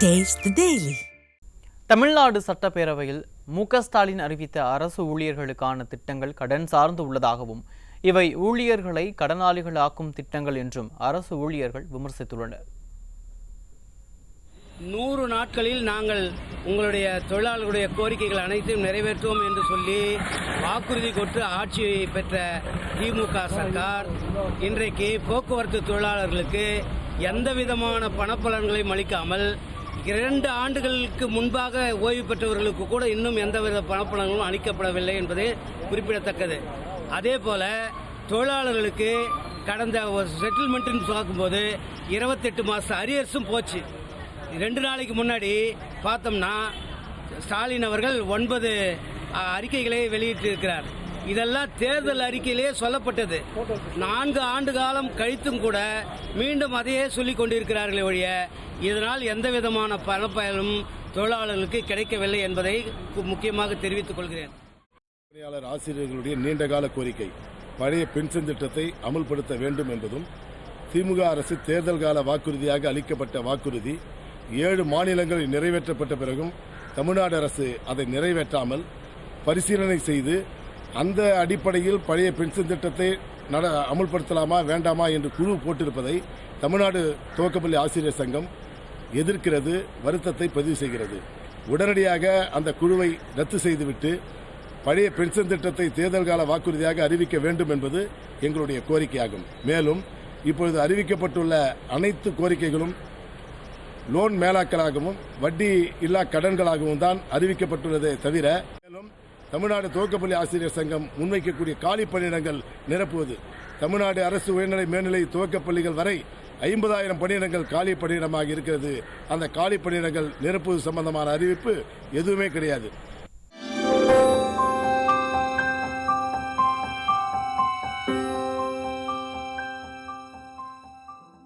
Taste the Daily. Tamil Nadu சட்டப்பேரவையில் மு.க.ஸ்டாலின் அறிவித்த அரசு ஊழியர்களுக்கான திட்டங்கள் கடன் சார்ந்து உள்ளதாகவும் இவை ஊழியர்களை கடனாளிகளாக்கும் திட்டங்கள் என்றும் அரசு ஊழியர்கள் விமர்சித்துள்ளனர். 100 நாட்களில் நாங்கள் உங்களுடைய தொழிலாளர்களுடைய கோரிக்கைகள் அனைத்தையும் நிறைவேற்றுவோம் என்று சொல்லி வாக்குறுதி கொடுத்து ஆட்சி பெற்ற திமுக சர்க்கார் இன்றைக்கு போக்குவரத்து தொழிலாளர்களுக்கு எந்த விதமான பணப்பலன்களையும் அளிக்காமல் 2 ஆண்டுகளுக்கு முன்பாக ஓய்வு பெற்றவர்களுக்கு கூட இன்னும் எந்தவித பணப்பலன்களும் அளிக்கப்படவில்லை என்பது குறிப்பிடத்தக்கது. அதே போல தொழிலாளர்களுக்கு கடந்த செட்டில்மெண்ட்னு பார்க்கும்போது 28 மாத அரியர்ஸும் போச்சு. 2 நாளைக்கு முன்னாடி பார்த்தோம்னா ஸ்டாலின் அவர்கள் 9 அறிக்கைகளை வெளியிட்டிருக்கிறார். இதெல்லாம் தேர்தல் அறிக்கையிலேயே சொல்லப்பட்டது. 4 ஆண்டு காலம் கழித்தும் கூட மீண்டும் அதையே சொல்லிக் கொண்டிருக்கிறார்களே ஒழிய இதனால் எந்த விதமான பணப்பயனும் தொழிலாளர்களுக்கு கிடைக்கவில்லை என்பதை முக்கியமாக தெரிவித்துக் கொள்கிறேன். பணியாளர் ஆசிரியர்களுடைய நீண்டகால கோரிக்கை பழைய பென்ஷன் திட்டத்தை அமல்படுத்த வேண்டும் என்பதும் திமுக அரசு தேர்தல் கால வாக்குறுதியாக அளிக்கப்பட்ட வாக்குறுதி 7 மாநிலங்களில் நிறைவேற்றப்பட்ட பிறகும் தமிழ்நாடு அரசு அதை நிறைவேற்றாமல் பரிசீலனை செய்து அந்த அடிப்படையில் பழைய பென்ஷன் திட்டத்தை அமல்படுத்தலாமா வேண்டாமா என்று குழு போட்டிருப்பதை தமிழ்நாடு துவக்கப்பள்ளி ஆசிரியர் சங்கம் எதிர்க்கிறது, வருத்தத்தை பதிவு செய்கிறது. உடனடியாக அந்த குழுவை ரத்து செய்துவிட்டு பழைய பென்ஷன் திட்டத்தை தேர்தல் கால வாக்குறுதியாக அறிவிக்க வேண்டும் என்பது எங்களுடைய கோரிக்கையாகும். மேலும் இப்பொழுது அறிவிக்கப்பட்டுள்ள அனைத்து கோரிக்கைகளும் லோன் மேலாக்களாகவும் வட்டி இல்லா கடன்களாகவும் தான் அறிவிக்கப்பட்டுள்ளதே தவிர மேலும் தமிழ்நாடு துவக்கப்பள்ளி ஆசிரியர் சங்கம் முன்வைக்கக்கூடிய காலி பணியிடங்கள் நிரப்புவது, தமிழ்நாடு அரசு உயர்நிலை மேல்நிலை துவக்கப்பள்ளிகள் வரை 50,000 பணியிடங்கள் காலி பணியிடமாக இருக்கிறது. அந்த காலி பணியிடங்கள் நிரப்புவது சம்பந்தமான அறிவிப்பு எதுவுமே கிடையாது.